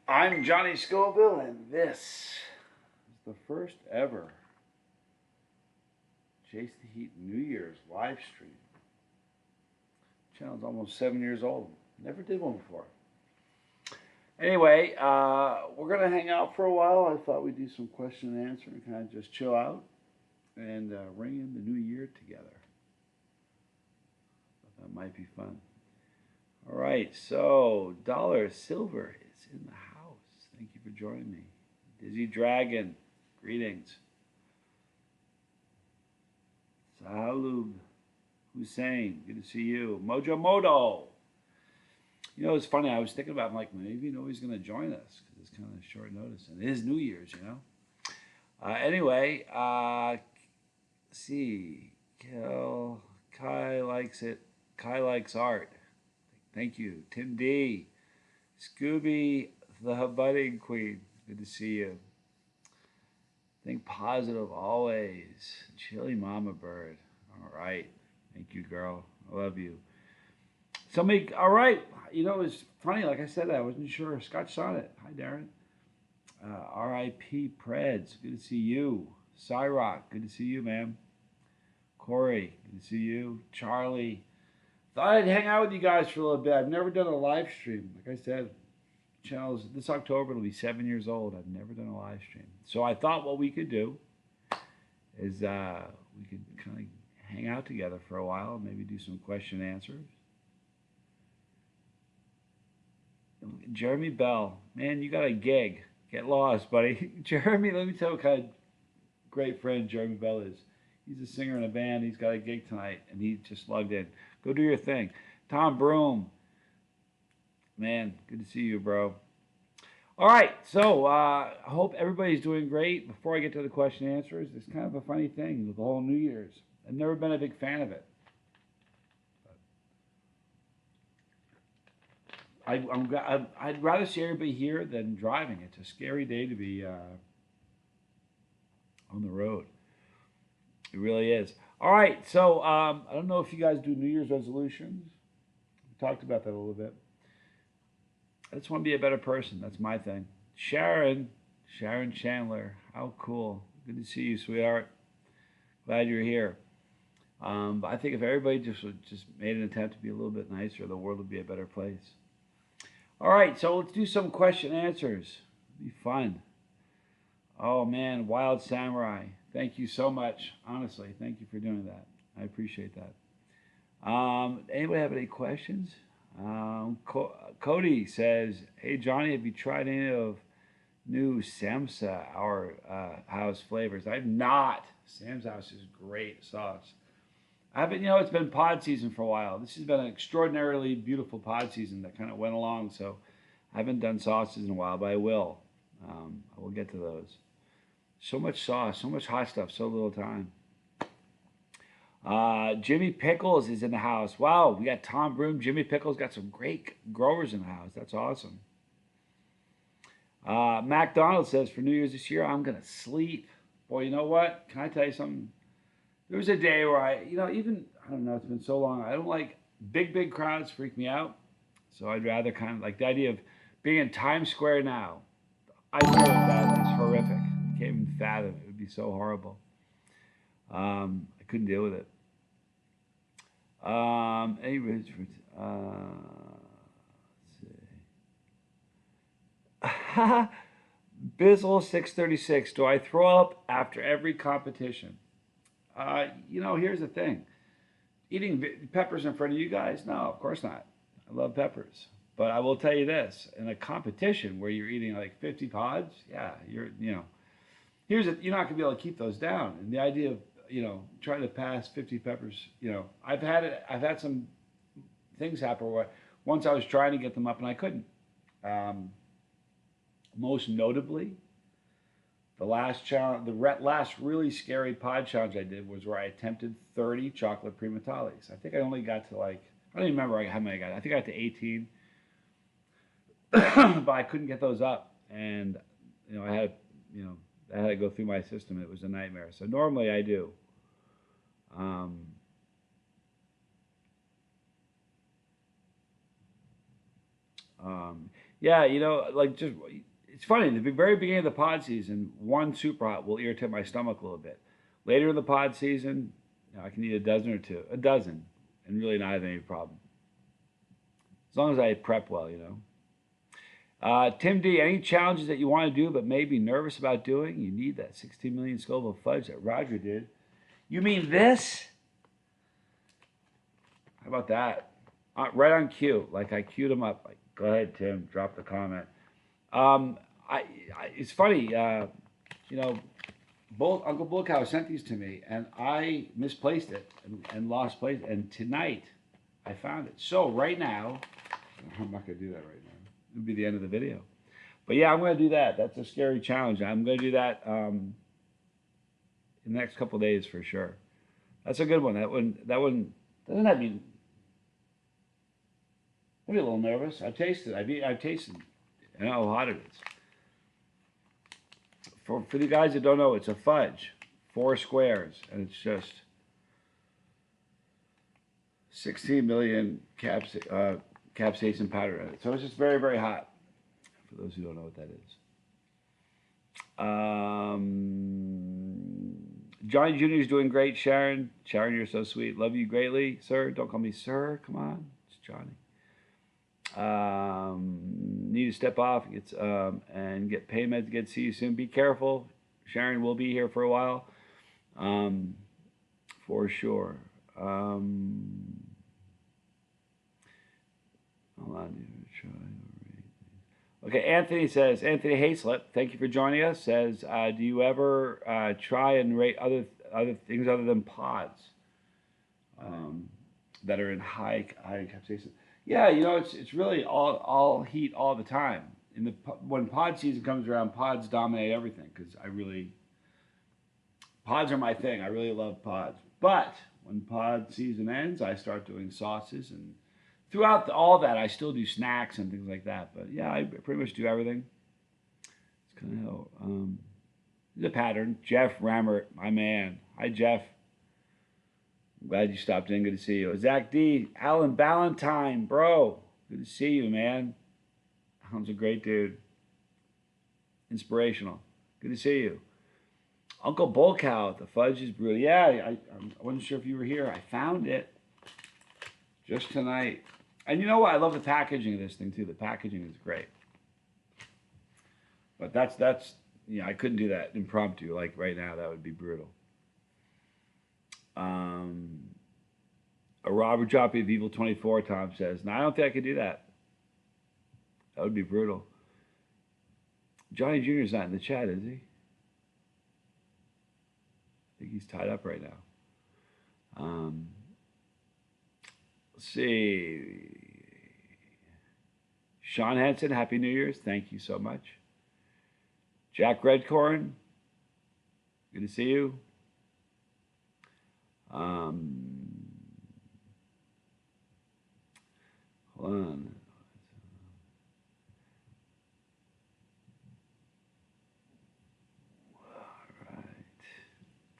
I'm Johnny Scoville, and this is the first ever Chase the Heat New Year's live stream. Channel's almost 7 years old. Never did one before. Anyway, we're going to hang out for a while. I thought we'd do some question and answer and kind of just chill out and ring in the new year together. That might be fun. All right, so Dollar Silver is in the house. Thank you for joining me. Dizzy Dragon, greetings. Salud Hussein, good to see you. Mojo Moto. You know, it's funny, I was thinking about, I'm like, maybe nobody's going to join us because it's kind of short notice. And it is New Year's, you know. Anyway, let's see. Kai likes it. Kai likes art. Thank you. Tim D. Scooby, the budding queen. Good to see you. Think positive always. Chili Mama Bird. All right. Thank you, girl. I love you. Somebody, all right. You know, it's funny. Like I said, I wasn't sure. Scotch Sonnet. Hi, Darren. R.I.P. Preds. Good to see you. Cyrock. Good to see you, man. Corey. Good to see you. Charlie. Thought I'd hang out with you guys for a little bit. I've never done a live stream. Like I said, channel's this October it'll be 7 years old. I've never done a live stream. So I thought what we could do is we could kind of hang out together for a while, maybe do some question and answers. Jeremy Bell, man, you got a gig. Get lost, buddy. Jeremy, let me tell you what kind of great friend Jeremy Bell is. He's a singer in a band. He's got a gig tonight, and he just logged in. Go do your thing. Tom Broom, man, good to see you, bro. All right, so I hope everybody's doing great. Before I get to the question and answers, it's kind of a funny thing with the whole New Year's. I've never been a big fan of it. I'd rather see everybody here than driving. It's a scary day to be on the road. It really is. All right, so I don't know if you guys do New Year's resolutions. We talked about that a little bit. I just want to be a better person. That's my thing. Sharon Chandler, how cool. Good to see you, sweetheart. Glad you're here. But I think if everybody just made an attempt to be a little bit nicer, the world would be a better place. All right, so let's do some question and answers. It'll be fun. Oh, man, Wild Samurai. Thank you so much. Honestly, thank you for doing that. I appreciate that. Anybody have any questions? Cody says, hey, Johnny, have you tried any of new Samsa, our house flavors? I've not. Sam's House is great sauce. I haven't, you know, it's been pod season for a while. This has been an extraordinarily beautiful pod season that kind of went along, so I haven't done sauces in a while, but I will. I will get to those. So much sauce, so much hot stuff, so little time. Jimmy Pickles is in the house. Wow, we got Tom Broom. Jimmy Pickles got some great growers in the house. That's awesome. MacDonald says, for New Year's this year, I'm going to sleep. Boy, you know what? Can I tell you something? There was a day where I don't know, it's been so long. I don't like big crowds, freak me out. So I'd rather kind of like the idea of being in Times Square now. I know that is horrific. I can't even fathom it. It would be so horrible. I couldn't deal with it. Anyways, let's see. Bizzle 636. Do I throw up after every competition? You know, here's the thing. Eating peppers in front of you guys? No, of course not. I love peppers. But I will tell you this. In a competition where you're eating like 50 pods, yeah, you're not going to be able to keep those down. And the idea of, trying to pass 50 peppers, I've had some things happen where once I was trying to get them up and I couldn't. Most notably, the last challenge, the last really scary pod challenge I did was where I attempted 30 chocolate primatalis. I think I only got to I don't even remember how many I got. I think I got to 18, but I couldn't get those up, and I had to go through my system. It was a nightmare. So normally I do. Yeah, you know, like just it's funny. In the very beginning of the pod season, one super hot will irritate my stomach a little bit. Later in the pod season, you know, I can eat a dozen or two, a dozen, and really not have any problem. As long as I prep well, you know. Tim D, any challenges that you want to do but may be nervous about doing? You need that 16 million Scoville fudge that Roger did. You mean this? How about that? Right on cue. Like I queued him up. Like, go ahead, Tim. Drop the comment. Um, it's funny. You know, Uncle Bullcow sent these to me, and I misplaced it and lost place. And tonight, I found it. So right now, I'm not going to do that right now. It'll be the end of the video. But yeah, I'm going to do that. That's a scary challenge. I'm going to do that in the next couple of days for sure. That's a good one. That one doesn't that mean? I'd be a little nervous. I've tasted. I've tasted. I know how hot it is. For the guys that don't know, it's a fudge, 4 squares, and it's just 16 million capsaicin powder in it. So it's just very, very hot. For those who don't know what that is. Johnny Jr. is doing great, Sharon. Sharon, you're so sweet. Love you greatly, sir. Don't call me sir. Come on. It's Johnny. Need to step off and get pain meds. Get to see you soon. Be careful. Sharon will be here for a while. For sure. Hold on. Okay, Anthony Hayslip, thank you for joining us, says, do you ever try and rate other things other than pods that are in high capsaicin? Yeah, you know, it's really all heat all the time. When pod season comes around, pods dominate everything because pods are my thing. I really love pods. But when pod season ends, I start doing sauces, and throughout all that, I still do snacks and things like that. But yeah, I pretty much do everything. It's kind of how the pattern. Jeff Rammert, my man. Hi, Jeff. I'm glad you stopped in. Good to see you. Zach D. Alan Ballantyne, bro. Good to see you, man. Alan's a great dude. Inspirational. Good to see you. Uncle Bullcow, the fudge is brutal. Yeah, I wasn't sure if you were here. I found it just tonight. And you know what? I love the packaging of this thing too. The packaging is great. But that's you know, I couldn't do that impromptu like right now. That would be brutal. A Robert Joppy of Evil 24, Tom says. No, I don't think I could do that. That would be brutal. Johnny Jr.'s not in the chat, is he? I think he's tied up right now. Let's see. Sean Hansen, Happy New Year's. Thank you so much. Jack Redcorn, good to see you. Hold on. All right.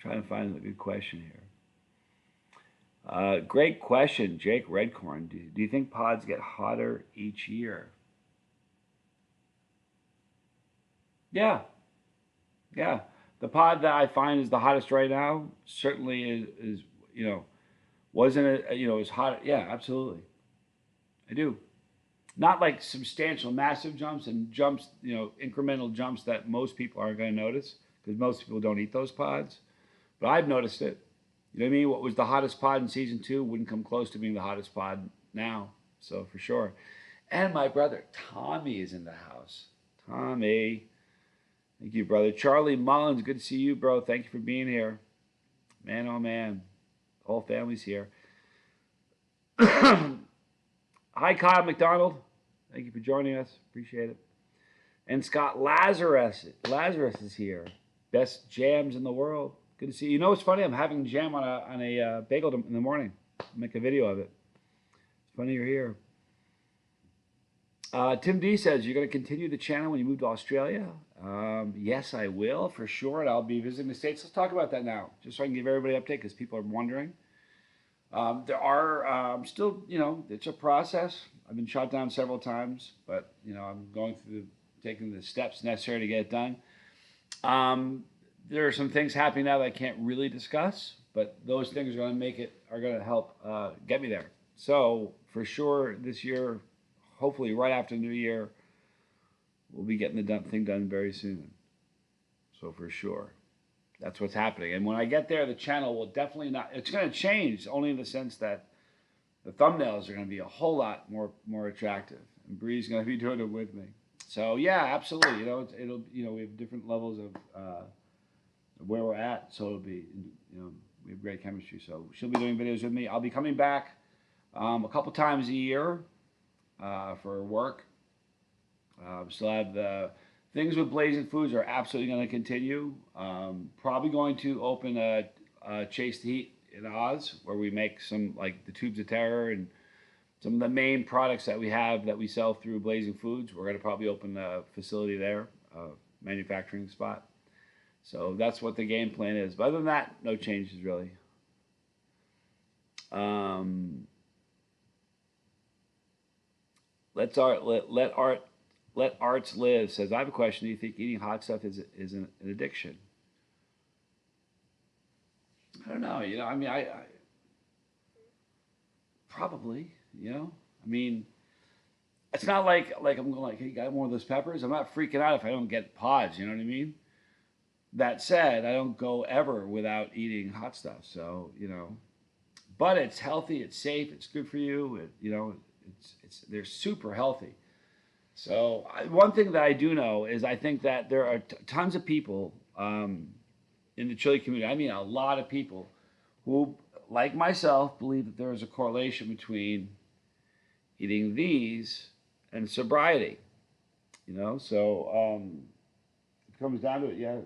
Trying to find a good question here. Great question, Jake Redcorn. Do you think pods get hotter each year? Yeah. Yeah. The pod that I find is the hottest right now certainly is you know, wasn't it, you know, as hot. Yeah, absolutely. I do. Not like substantial, massive jumps and jumps, you know, incremental jumps that most people aren't going to notice because most people don't eat those pods. But I've noticed it. You know what I mean? What was the hottest pod in season 2 wouldn't come close to being the hottest pod now. So for sure. And my brother Tommy is in the house. Tommy. Thank you, brother. Charlie Mullins, good to see you, bro. Thank you for being here. Man, oh man. The whole family's here. Hi, Kyle McDonald. Thank you for joining us. Appreciate it. And Scott Lazarus is here. Best jams in the world. Good to see you. You know what's funny? I'm having jam on a bagel in the morning. I'll make a video of it. It's funny you're here. Tim D says, you're going to continue the channel when you move to Australia? Yes, I will, for sure. And I'll be visiting the States. Let's talk about that now, just so I can give everybody an update because people are wondering. There are still, it's a process. I've been shot down several times, but I'm going through taking the steps necessary to get it done. Um, there are some things happening now that I can't really discuss, but those things are going to help get me there. So for sure, this year, hopefully right after the New Year, we'll be getting the thing done very soon. So for sure, that's what's happening. And when I get there, the channel will definitely not. It's going to change only in the sense that the thumbnails are going to be a whole lot more attractive, and Bree's going to be doing it with me. So yeah, absolutely. We have different levels of where we're at, so it'll be, we have great chemistry. So she'll be doing videos with me. I'll be coming back a couple times a year for work. Still have the things with Blazing Foods are absolutely going to continue. Probably going to open a Chase the Heat in Oz, where we make some like the Tubes of Terror and some of the main products that we have that we sell through Blazing Foods. We're going to probably open a facility there, a manufacturing spot. So that's what the game plan is. But other than that, no changes really. Let Arts Live says, I have a question. Do you think eating hot stuff is an addiction? I don't know. I probably. It's not like I'm going like, hey, got more of those peppers? I'm not freaking out if I don't get pods. You know what I mean? That said, I don't go ever without eating hot stuff. So but it's healthy, it's safe, it's good for you. They're super healthy. So one thing that I do know is I think that there are tons of people in the chili community. I mean, a lot of people who, like myself, believe that there is a correlation between eating these and sobriety. So it comes down to it. Yeah,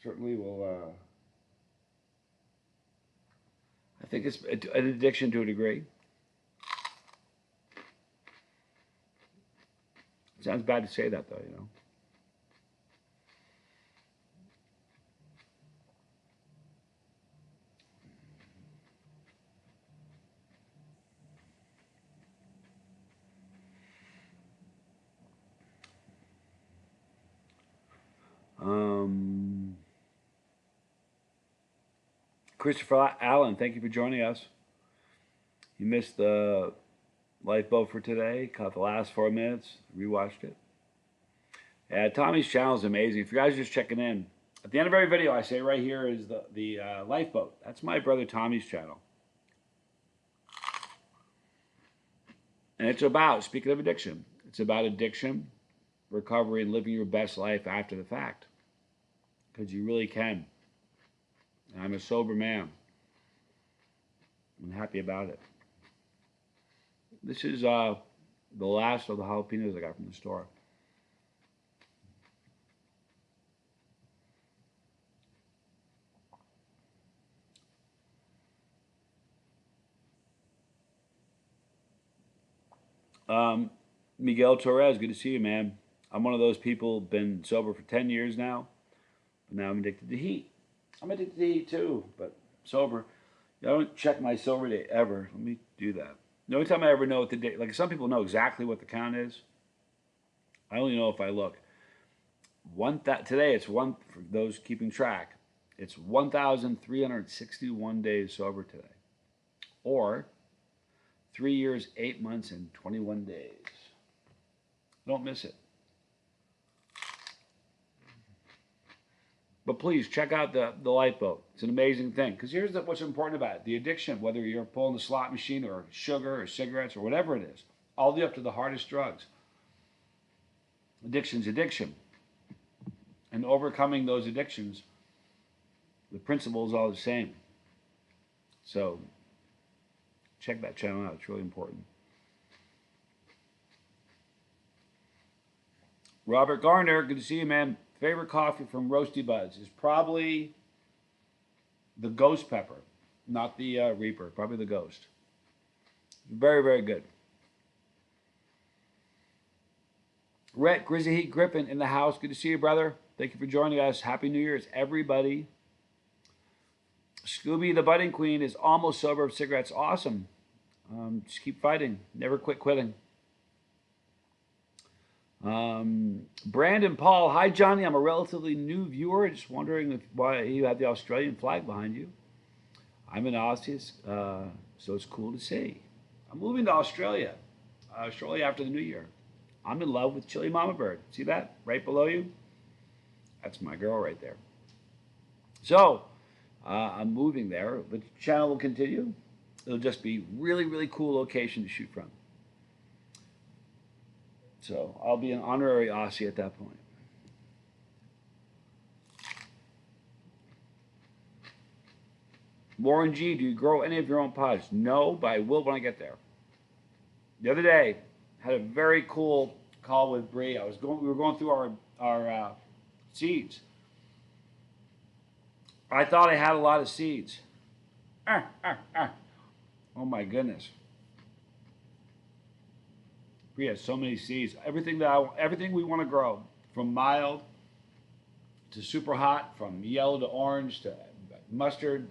certainly will. I think it's an addiction to a degree. It sounds bad to say that, though. Christopher Allen, thank you for joining us. You missed the lifeboat for today. Caught the last 4 minutes. Rewatched it. Yeah, Tommy's channel is amazing. If you guys are just checking in, at the end of every video, I say right here is the lifeboat. That's my brother Tommy's channel. And it's about, speaking of addiction, it's about addiction, recovery, and living your best life after the fact. Because you really can. And I'm a sober man. I'm happy about it. This is the last of the jalapenos I got from the store. Miguel Torres, good to see you, man. I'm one of those people, been sober for 10 years now, but now I'm addicted to heat. I'm addicted to heat too, but sober. I don't check my sober day ever. Let me do that. The only time I ever know what the day, like some people know exactly what the count is. I only know if I look. Today it's one, for those keeping track, it's 1,361 days sober today. Or 3 years, 8 months, and 21 days. Don't miss it. But please check out the lifeboat. It's an amazing thing. Because here's what's important about it. The addiction, whether you're pulling the slot machine or sugar or cigarettes or whatever it is, all the way up to the hardest drugs. Addiction's addiction. And overcoming those addictions, the principle is all the same. So check that channel out. It's really important. Robert Garner, good to see you, man. Favorite coffee from Roasty Buds is probably the Ghost Pepper, not the Reaper. Probably the Ghost. Very, very good. Rhett Grizzly Heat Griffin in the house. Good to see you, brother. Thank you for joining us. Happy New Year's, everybody. Scooby, the budding queen, is almost sober of cigarettes. Awesome. Just keep fighting. Never quit quitting. Brandon Paul, hi Johnny. I'm a relatively new viewer. Just wondering why you have the Australian flag behind you. I'm an Aussie, so it's cool to see. I'm moving to Australia shortly after the new year. I'm in love with Chili Mama Bird. See that right below you? That's my girl right there. So I'm moving there. The channel will continue. It'll just be really, really cool location to shoot from. So I'll be an honorary Aussie at that point. Warren G, do you grow any of your own pods? No, but I will when I get there. The other day, had a very cool call with Bree. We were going through our seeds. I thought I had a lot of seeds. Oh my goodness. Bree has so many seeds. Everything we want to grow, from mild to super hot, from yellow to orange to mustard,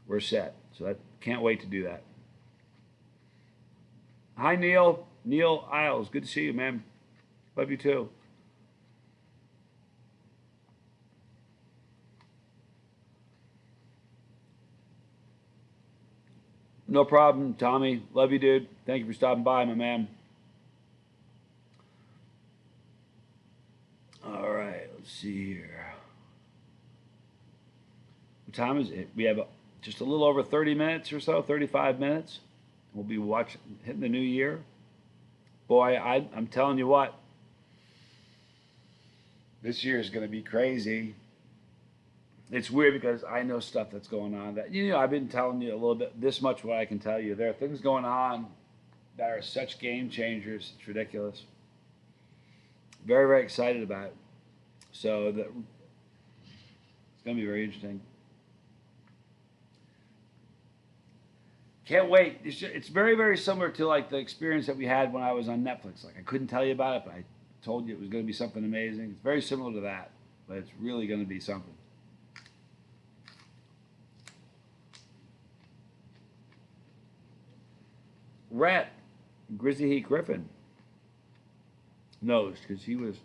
we're set. So I can't wait to do that. Hi Neil Isles, good to see you, man. Love you too. No problem, Tommy. Love you, dude. Thank you for stopping by, my man. All right, let's see here. What time is it? We have just a little over 30 minutes or so, 35 minutes. We'll be hitting the new year. Boy, I'm telling you what, this year is going to be crazy. It's weird because I know stuff that's going on that, I've been telling you a little bit, this much what I can tell you. There are things going on that are such game changers. It's ridiculous. Very, very excited about it. So it's going to be very interesting. Can't wait. It's very, very similar to like the experience that we had when I was on Netflix. Like I couldn't tell you about it, but I told you it was going to be something amazing. It's very similar to that, but it's really going to be something. Rhett, Grizzly Heat Griffin, knows because he was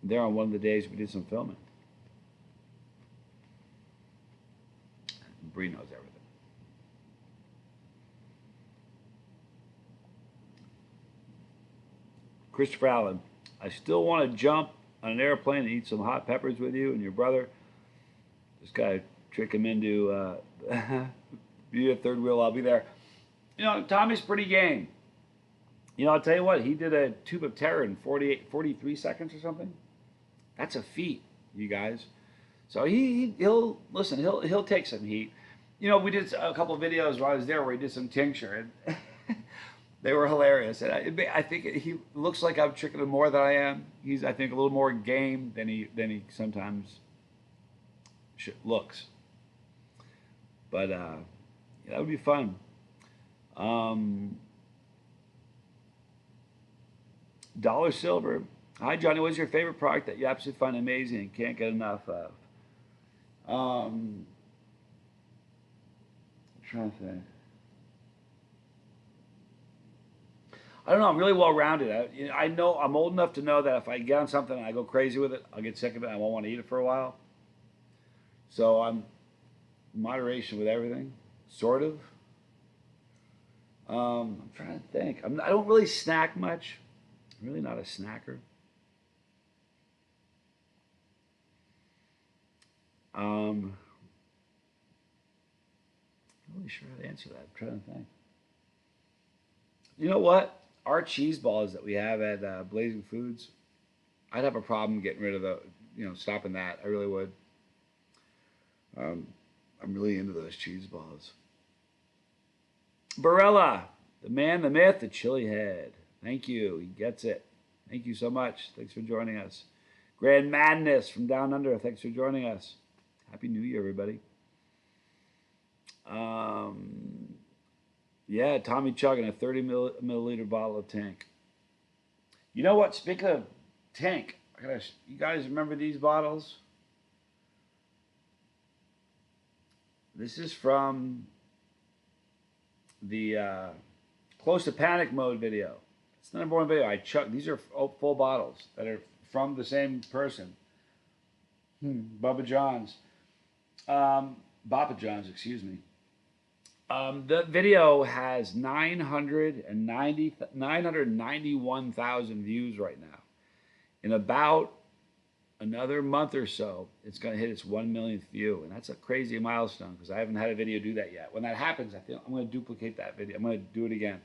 there on one of the days we did some filming. Bree knows everything. Christopher Allen, I still want to jump on an airplane and eat some hot peppers with you and your brother. Just got to trick him into be a third wheel. I'll be there. Tommy's pretty game. I'll tell you what, he did a tube of terror in 43 seconds or something. That's a feat, you guys. So he'll listen. He'll take some heat. We did a couple of videos while I was there where he did some tincture, and they were hilarious. And I think he looks like I'm tricking him more than I am. He's, I think, a little more game than he sometimes looks. But that would be fun. Dollar Silver. Hi, Johnny. What's your favorite product that you absolutely find amazing and can't get enough of? I'm trying to think. I don't know. I'm really well-rounded. I know I'm old enough to know that if I get on something and I go crazy with it, I'll get sick of it and I won't want to eat it for a while. So I'm in moderation with everything, sort of. I'm trying to think. I don't really snack much. I'm really not a snacker. I'm not really sure how to answer that. I'm trying to think. You know what? Our cheese balls that we have at Blazing Foods, I'd have a problem getting rid of stopping that. I really would. I'm really into those cheese balls. Barella, the man, the myth, the chili head. Thank you. He gets it. Thank you so much. Thanks for joining us. Grand Madness from Down Under. Thanks for joining us. Happy New Year, everybody. Yeah, Tommy chugging a 30 milliliter bottle of Tank. You know what? Speaking of Tank, you guys remember these bottles? This is from the Close to Panic Mode video. It's the #1 video. These are full bottles that are from the same person. Bubba John's. Bappa John's, excuse me. The video has 991,000 views right now. In about another month or so, it's going to hit its 1 millionth view. And that's a crazy milestone because I haven't had a video do that yet. When that happens, I think I'm going to duplicate that video. I'm going to do it again.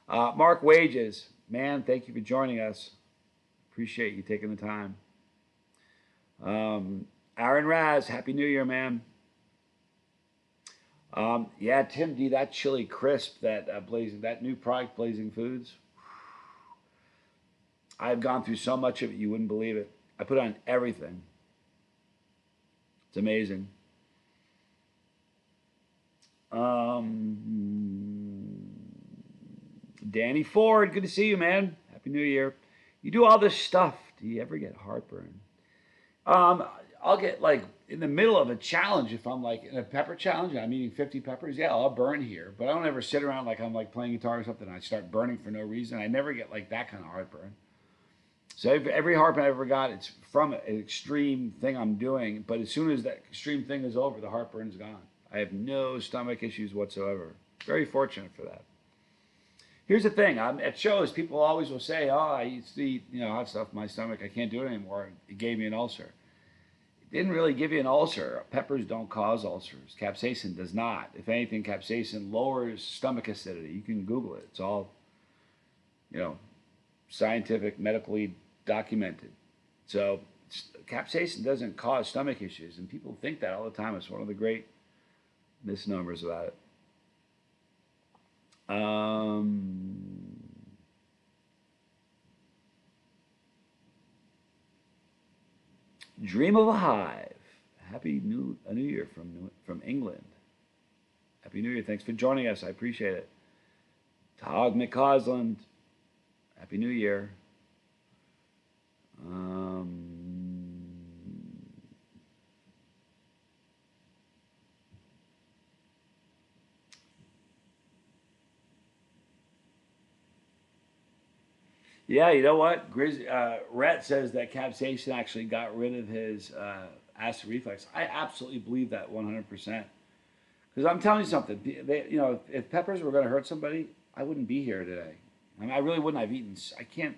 Mark Wages, man, thank you for joining us. Appreciate you taking the time. Aaron Raz, Happy New Year, man. Yeah, Tim D, that chili crisp, that new product, Blazing Foods. I've gone through so much of it, you wouldn't believe it. I put on everything. It's amazing. Danny Ford, good to see you, man. Happy New Year. You do all this stuff. Do you ever get heartburn? I'll get like in the middle of a challenge, if I'm like in a pepper challenge and I'm eating 50 peppers, yeah, I'll burn here. But I don't ever sit around like I'm like playing guitar or something and I start burning for no reason. I never get like that kind of heartburn. So every heartburn I ever got, it's from an extreme thing I'm doing. But as soon as that extreme thing is over, the heartburn's gone. I have no stomach issues whatsoever. Very fortunate for that. Here's the thing. At shows, people always will say, oh, I used to eat hot stuff in my stomach. I can't do it anymore. It gave me an ulcer. It didn't really give you an ulcer. Peppers don't cause ulcers. Capsaicin does not. If anything, capsaicin lowers stomach acidity. You can Google it. It's all, scientific, medically documented. So capsaicin doesn't cause stomach issues, and people think that all the time. It's one of the great misnomers about it. Dream of a Hive. Happy New Year from England. Happy New Year. Thanks for joining us. I appreciate it. Tog McCausland. Happy New Year. Yeah, you know what? Rhett says that capsaicin actually got rid of his acid reflux. I absolutely believe that 100%. Because I'm telling you something. If peppers were going to hurt somebody, I wouldn't be here today. I mean, I really wouldn't. I can't,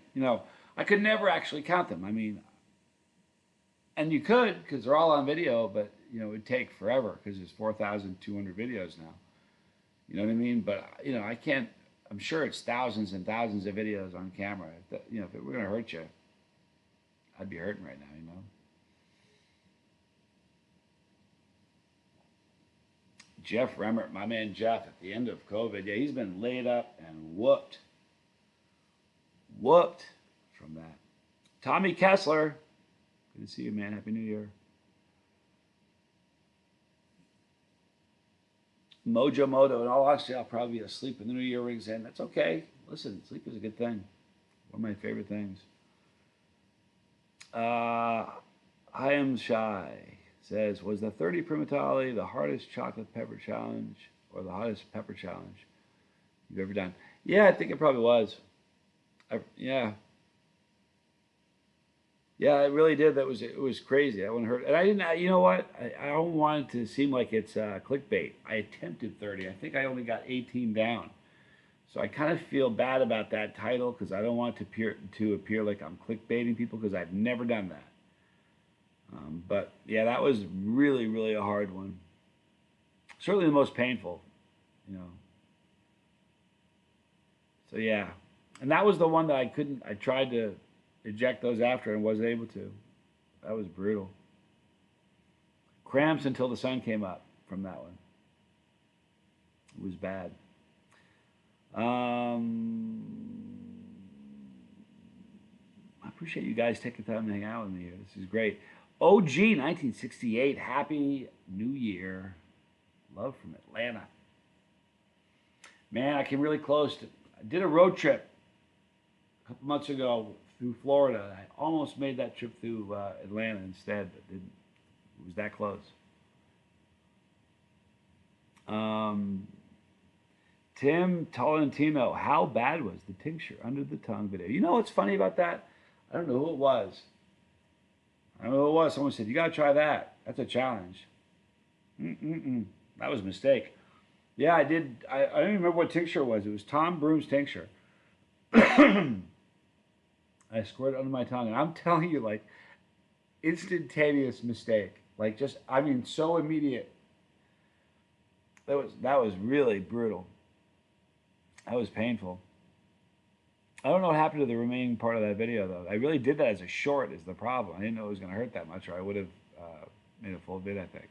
I could never actually count them. I mean, and you could because they're all on video, but, it would take forever because there's 4,200 videos now. You know what I mean? But, I can't. I'm sure it's thousands and thousands of videos on camera. If it were going to hurt you, I'd be hurting right now, Jeff Remmert, my man Jeff, at the end of COVID, yeah, he's been laid up and whooped from that. Tommy Kessler, good to see you, man. Happy New Year. Mojo Moto, in all honesty, I'll probably be asleep when the New Year rings in. That's okay. Listen, sleep is a good thing. One of my favorite things. I Am Shy says, was the 30 Primatali the hardest chocolate pepper challenge or the hottest pepper challenge you've ever done? Yeah, I think it probably was. Yeah, it really did. It was crazy. I wouldn't hurt. And I didn't. You know what? I don't want it to seem like it's clickbait. I attempted 30. I think I only got 18 down. So I kind of feel bad about that title because I don't want it to appear like I'm clickbaiting people because I've never done that. But yeah, that was really, really a hard one. Certainly the most painful, So yeah, and that was the one that I couldn't. I tried to eject those after and wasn't able to. That was brutal. Cramps until the sun came up from that one. It was bad. I appreciate you guys taking time to hang out with me here. This is great. OG 1968. Happy New Year. Love from Atlanta. Man, I came really close to. I did a road trip a couple months ago through Florida. I almost made that trip through Atlanta instead, but didn't. It was that close. Um, Tim Tolentino, how bad was the tincture under the tongue video? You know what's funny about that? I don't know who it was. I don't know who it was. Someone said, you got to try that. That's a challenge. Mm-mm-mm. That was a mistake. Yeah, I did. I don't even remember what tincture it was. It was Tom Broom's tincture. I squirted it under my tongue. And I'm telling you, like, instantaneous mistake. Like, just, I mean, so immediate. That was really brutal. That was painful. I don't know what happened to the remaining part of that video, though. I really did that as a short, is the problem. I didn't know it was going to hurt that much, or I would have made a full vid, I think.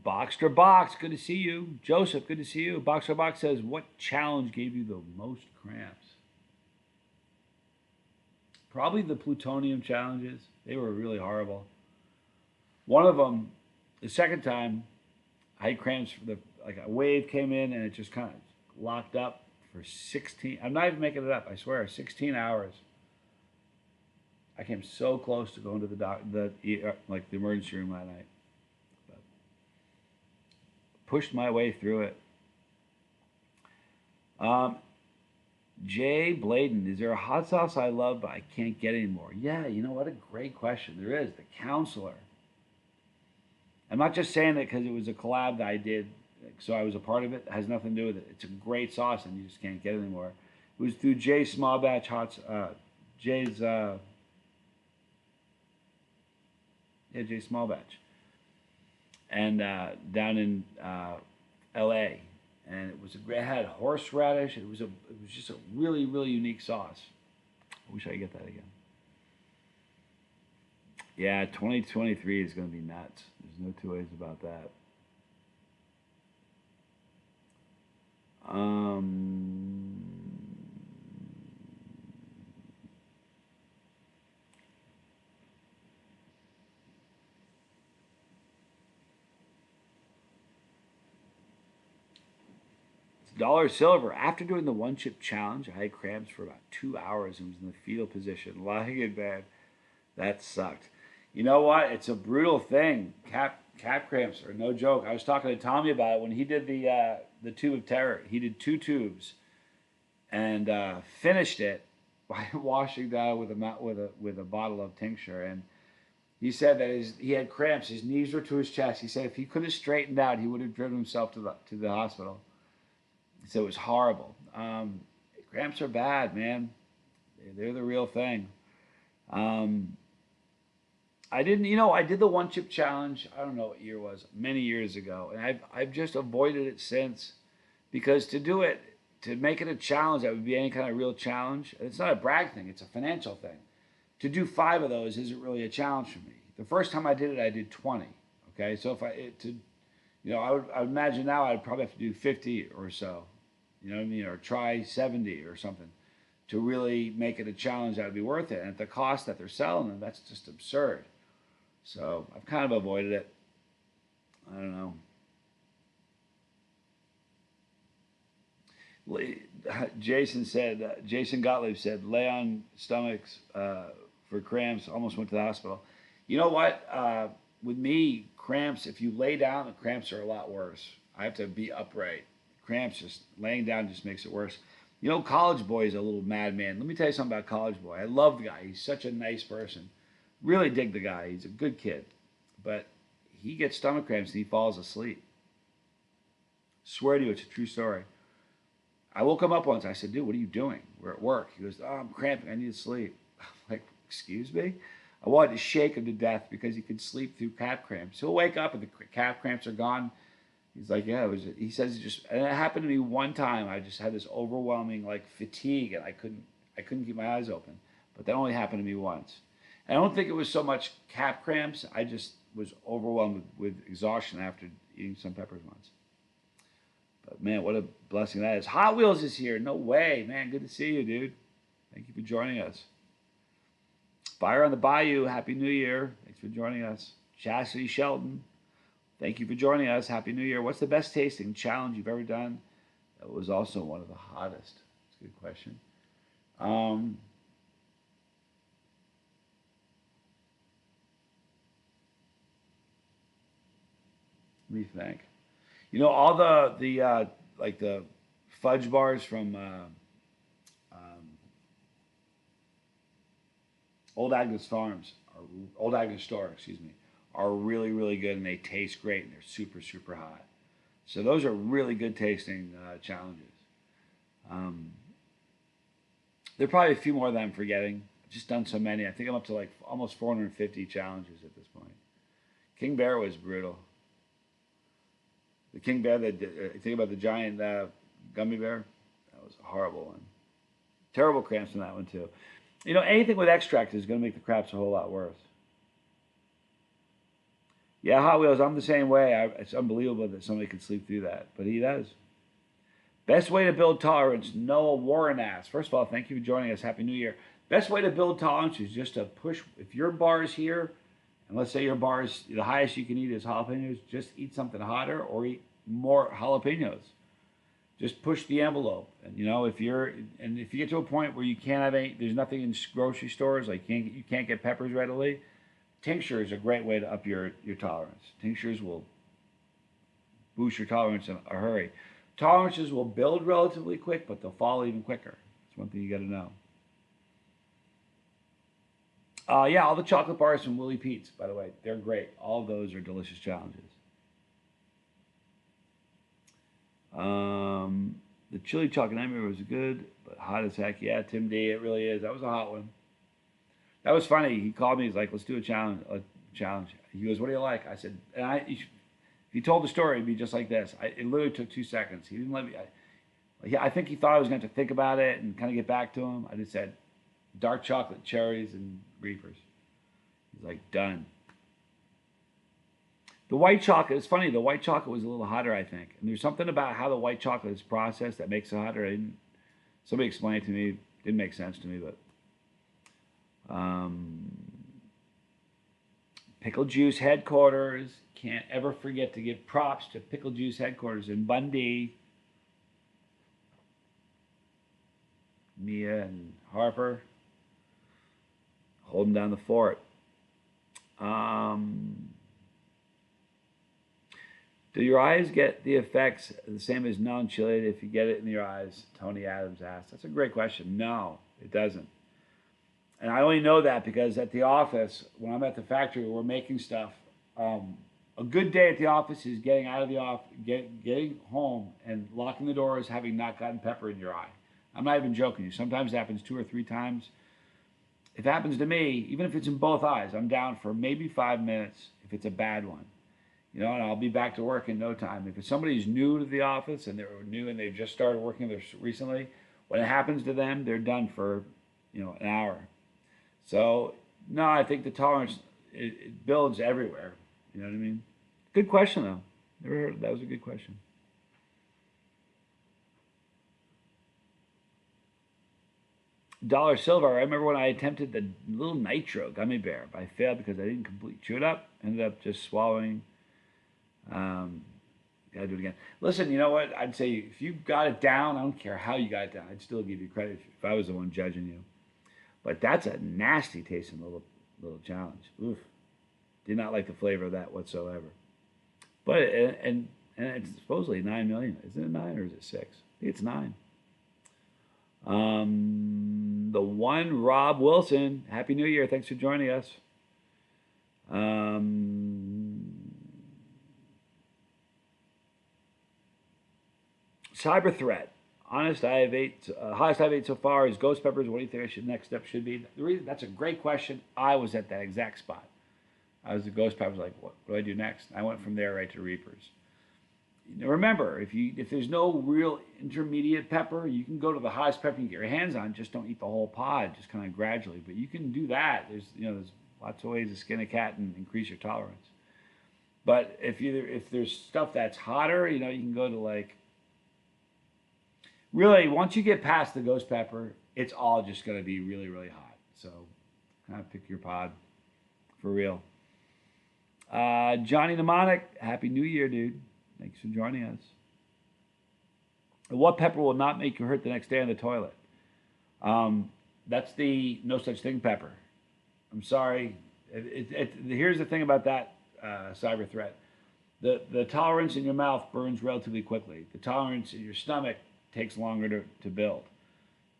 Boxster Box, good to see you. Joseph, good to see you. Boxster Box says, what challenge gave you the most cramps? Probably the plutonium challenges. They were really horrible. One of them, the second time, I had cramps for like a wave came in and it just kind of locked up for 16. I'm not even making it up. I swear, 16 hours. I came so close to going to the emergency room that night. But pushed my way through it. Jay Bladen, is there a hot sauce I love but I can't get anymore? Yeah, you know what? A great question. There is. The Counselor. I'm not just saying it because it was a collab that I did, so I was a part of it. It has nothing to do with it. It's a great sauce, and you just can't get it anymore. It was through Jay's Small Batch Jay's Jay's Small Batch, and down in L.A. And it had horseradish. It was just a really, really unique sauce. I wish I could get that again. Yeah, 2023 is going to be nuts. There's no two ways about that. Dollar Silver. After doing the one chip challenge, I had cramps for about 2 hours and was in the fetal position, lying in bed. That sucked. You know what? It's a brutal thing. Cap cramps are no joke. I was talking to Tommy about it when he did the tube of terror. He did 2 tubes and finished it by washing down with a bottle of tincture. And he said that he had cramps. His knees were to his chest. He said if he could have straightened out, he would have driven himself to the hospital. So it was horrible. Cramps are bad, man. They're the real thing. I did the one chip challenge. I don't know what year it was, many years ago, and I've just avoided it since, because to make it a challenge that would be any kind of real challenge. It's not a brag thing; it's a financial thing. To do 5 of those isn't really a challenge for me. The first time I did it, I did 20. Okay, so I would imagine now I'd probably have to do 50 or so. You know what I mean? Or try 70 or something to really make it a challenge that would be worth it. And at the cost that they're selling them, that's just absurd. So I've kind of avoided it. I don't know. Jason Gottlieb said, lay on stomachs for cramps, almost went to the hospital. You know what? With me, cramps, if you lay down, the cramps are a lot worse. I have to be upright. Cramps, just laying down just makes it worse. You know, College Boy is a little madman. Let me tell you something about College Boy. I love the guy. He's such a nice person. Really dig the guy. He's a good kid. But he gets stomach cramps and he falls asleep. Swear to you, it's a true story. I woke him up once. I said, dude, what are you doing? We're at work. He goes, oh, I'm cramping. I need to sleep. I'm like, excuse me? I wanted to shake him to death because he could sleep through calf cramps. He'll wake up and the calf cramps are gone. He's like, yeah, he says and it happened to me one time. I just had this overwhelming like fatigue and I couldn't keep my eyes open. But that only happened to me once. And I don't think it was so much calf cramps. I just was overwhelmed with exhaustion after eating some peppers once. But man, what a blessing that is. Hot Wheels is here. No way, man. Good to see you, dude. Thank you for joining us. Fire on the Bayou. Happy New Year. Thanks for joining us. Chastity Shelton. Thank you for joining us. Happy New Year. What's the best tasting challenge you've ever done? That was also one of the hottest. That's a good question. Let me think. You know, all the like the fudge bars from Old Agness Farms, or Old Agness Store, excuse me, are really, really good, and they taste great, and they're super, super hot. So those are really good tasting challenges. Um, there are probably a few more that I'm forgetting. I've just done so many. I think I'm up to like almost 450 challenges at this point. King Bear was brutal. The King Bear, think about the giant gummy bear. That was a horrible one. Terrible cramps in that one too. You know, anything with extract is going to make the cramps a whole lot worse. Yeah, Hot Wheels, I'm the same way. It's unbelievable that somebody can sleep through that, but he does. Best way to build tolerance, Noah Warren asks. First of all, thank you for joining us. Happy New Year. Best way to build tolerance is just to push. If your bar is here, and let's say your bar is the highest you can eat is jalapenos, just eat something hotter or eat more jalapenos. Just push the envelope. And you know, if you get to a point where you can't have there's nothing in grocery stores, like you can't get peppers readily, tincture is a great way to up your tolerance. Tinctures will boost your tolerance in a hurry. Tolerances will build relatively quick, but they'll fall even quicker. That's one thing you got to know. Yeah, all the chocolate bars from Willie Pete's, by the way, they're great. All of those are delicious challenges. The chili chocolate nightmare was good, but hot as heck. Yeah, Tim D, it really is. That was a hot one. That was funny. He called me. He's like, "Let's do a challenge." He goes, "What do you like?" I said, if he told the story, it'd be just like this. It literally took 2 seconds. He didn't let me. I think he thought I was going to think about it and kind of get back to him. I just said, dark chocolate, cherries, and reapers. He's like, done. The white chocolate, it's funny, the white chocolate was a little hotter, I think. And there's something about how the white chocolate is processed that makes it hotter. Somebody explained it to me. It didn't make sense to me, but. Pickle Juice headquarters. Can't ever forget to give props to Pickle Juice headquarters in Bundy. Mia and Harper holding down the fort. Do your eyes get the effects the same as non-chilied if you get it in your eyes? Tony Adams asked. That's a great question. No, it doesn't. And I only know that because at the office, when I'm at the factory, we're making stuff. A good day at the office is getting out of the office, getting home, and locking the doors, having not gotten pepper in your eye. I'm not even joking you. Sometimes it happens 2 or 3 times. If it happens to me, even if it's in both eyes, I'm down for maybe 5 minutes if it's a bad one. You know, and I'll be back to work in no time. If it's somebody who's new to the office and they're new and they've just started working there recently, when it happens to them, they're done for, an hour. So, no, I think the tolerance, it builds everywhere. You know what I mean? Good question, though. Never heard. That was a good question. Dollar Silver, I remember when I attempted the little nitro gummy bear, but I failed because I didn't completely chew it up. Ended up just swallowing. Gotta do it again. Listen, you know what? I'd say if you got it down, I don't care how you got it down. I'd still give you credit if I was the one judging you. But that's a nasty tasting little challenge. Oof. Did not like the flavor of that whatsoever. But and it's supposedly 9 million. Isn't it 9 or is it 6? I think it's 9. The one Rob Wilson. Happy New Year. Thanks for joining us. Cyber threat. Highest I've ate so far is ghost peppers. What do you think next step should be? That's a great question. I was at that exact spot. I was the ghost peppers. Like, what do I do next? I went from there right to reapers. Remember, if there's no real intermediate pepper, you can go to the highest pepper you can get your hands on. Just don't eat the whole pod. Just kind of gradually. But you can do that. There's lots of ways to skin a cat and increase your tolerance. But if there's stuff that's hotter, you can go to like. Really, once you get past the ghost pepper, it's all just going to be really, really hot. So, kind of pick your pod for real. Johnny Mnemonic, Happy New Year, dude. Thanks for joining us. What pepper will not make you hurt the next day on the toilet? That's the no such thing pepper. I'm sorry. Here's the thing about that cyber threat. The tolerance in your mouth burns relatively quickly. The tolerance in your stomach takes longer to build.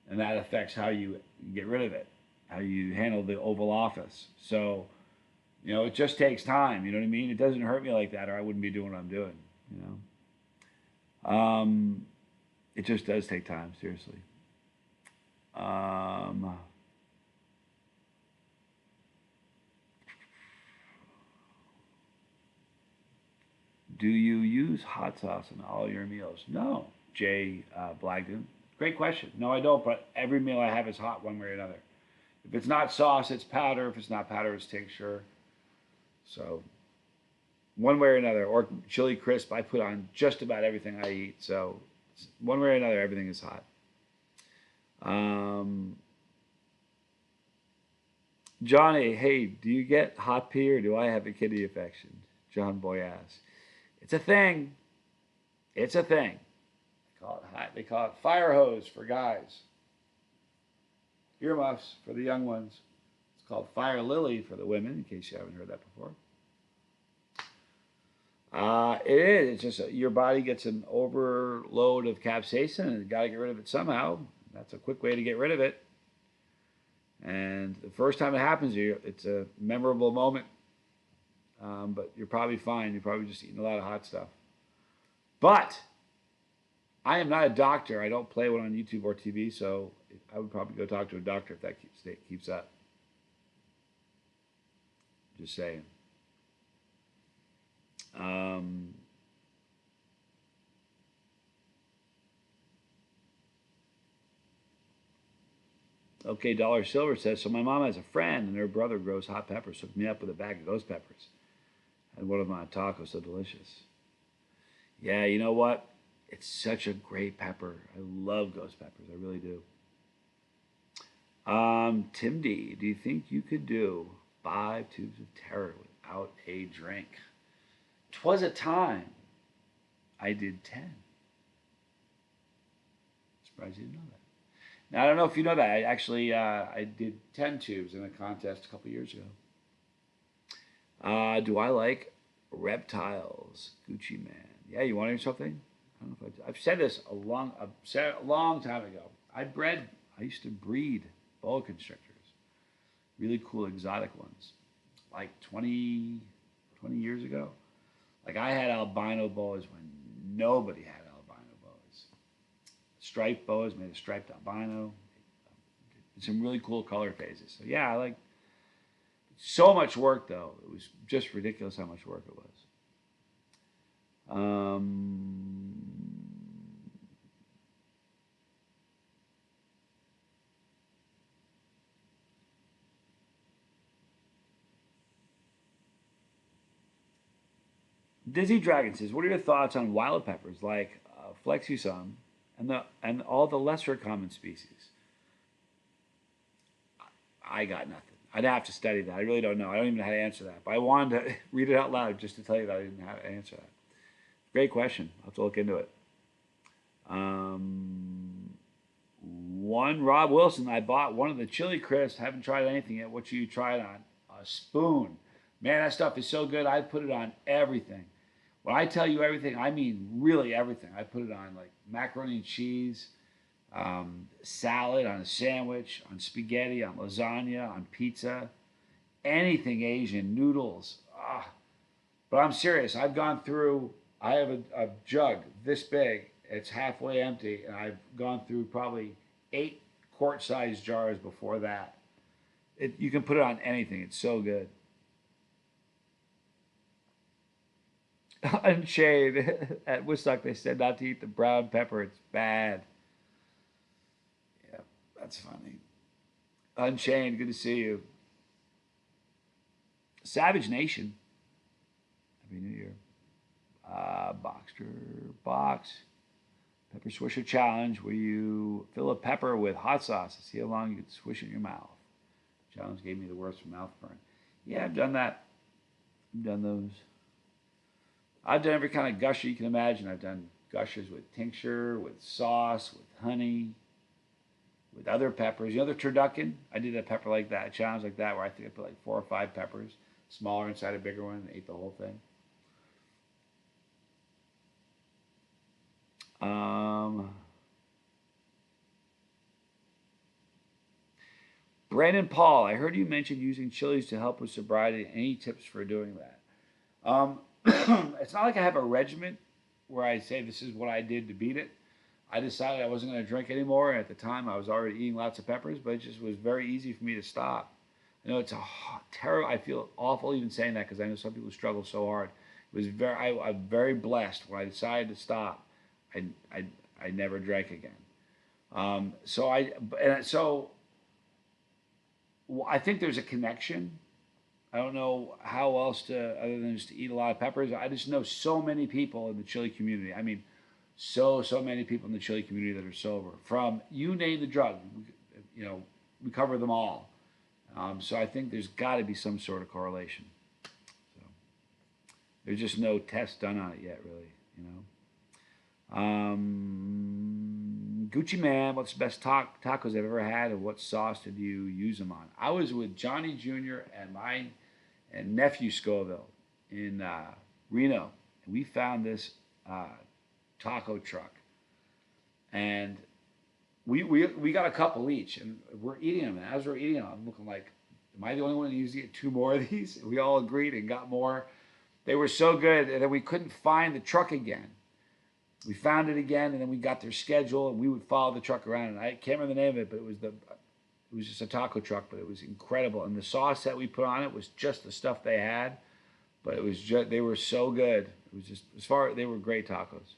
And that affects how you get rid of it, how you handle the Oval Office. So, it just takes time. You know what I mean? It doesn't hurt me like that, or I wouldn't be doing what I'm doing. It just does take time, seriously. Do you use hot sauce in all your meals? No, Jay Blagden. Great question. No, I don't, but every meal I have is hot one way or another. If it's not sauce, it's powder. If it's not powder, it's tincture. So, one way or another. Or chili crisp, I put on just about everything I eat. So, one way or another, everything is hot. Johnny, hey, do you get hot pee or do I have a kidney infection? John Boy asks. It's a thing. It's a thing. They call it fire hose for guys. Earmuffs for the young ones. It's called fire lily for the women, in case you haven't heard that before. It is. It's just your body gets an overload of capsaicin, and you got to get rid of it somehow. That's a quick way to get rid of it. And the first time it happens to you, it's a memorable moment. But you're probably fine. You're probably just eating a lot of hot stuff. But I am not a doctor. I don't play one on YouTube or TV, so I would probably go talk to a doctor if that keeps up. Just saying. Okay, Dollar Silver says, so my mom has a friend and her brother grows hot peppers. Hooked me up with a bag of ghost peppers. Had one of them on a taco, so delicious. Yeah, you know what? It's such a great pepper. I love ghost peppers. I really do. Tim D, do you think you could do 5 tubes of terror without a drink? 'Twas a time I did 10. Surprised you didn't know that. Now, I don't know if you know that. I did 10 tubes in a contest a couple years ago. Do I like reptiles? Gucci Man. Yeah, you want to hear something? I don't know if I've said this a long time ago. I used to breed boa constrictors. Really cool exotic ones. Like 20 years ago. Like I had albino boas when nobody had albino boas. Striped boas made a striped albino. Some really cool color phases. So yeah, I like so much work though. It was just ridiculous how much work it was. Dizzy Dragon says, "What are your thoughts on wild peppers like Flexusum and all the lesser common species?" I got nothing. I'd have to study that. I really don't know. I don't even know how to answer that. But I wanted to read it out loud just to tell you that I didn't know how to answer that. Great question. I'll have to look into it. One Rob Wilson. I bought one of the chili crisps. Haven't tried anything yet. What should you try it on? A spoon. Man, that stuff is so good. I put it on everything. When I tell you everything, I mean really everything. I put it on like macaroni and cheese, salad, on a sandwich, on spaghetti, on lasagna, on pizza, anything Asian, noodles. But I'm serious. I've gone through, I have a jug this big. It's halfway empty, and I've gone through probably 8 quart-sized jars before that. You can put it on anything. It's so good. Unchained at Woodstock, they said not to eat the brown pepper. It's bad. Yeah, that's funny. Unchained, good to see you. Savage Nation. Happy New Year. Boxster Box. Pepper Swisher Challenge, where you fill a pepper with hot sauce and see how long you can swish it in your mouth. Challenge gave me the worst mouth burn. Yeah, I've done that. I've done those. I've done every kind of gusher you can imagine. I've done gushers with tincture, with sauce, with honey, with other peppers. You know the turducken? I did a pepper like that, a challenge like that, where I think I put like 4 or 5 peppers, smaller inside a bigger one, and ate the whole thing. Brandon Paul, I heard you mention using chilies to help with sobriety. Any tips for doing that? It's not like I have a regimen where I say this is what I did to beat it. I decided I wasn't going to drink anymore. At the time, I was already eating lots of peppers, but it just was very easy for me to stop. I know it's a terrible. I feel awful even saying that because I know some people struggle so hard. It was I'm very blessed when I decided to stop. I I never drank again. So I think there's a connection. I don't know how else to, other than just to eat a lot of peppers. I just know so many people in the chili community. I mean, so many people in the chili community that are sober. From you name the drug, we cover them all. So I think there's got to be some sort of correlation. So there's just no test done on it yet, really. Gucci Man, what's the best tacos I've ever had, and what sauce did you use them on? I was with Johnny Jr. and nephew Scoville in Reno, and we found this taco truck, and we got a couple each, and we're eating them. And as we're eating them, I'm looking like, am I the only one who needs to get 2 more of these? And we all agreed and got more. They were so good, and then we couldn't find the truck again. We found it again, and then we got their schedule, and we would follow the truck around. And I can't remember the name of it, but it was just a taco truck, but it was incredible. And the sauce that we put on it was just the stuff they had, but it was just, they were so good. It was just, they were great tacos.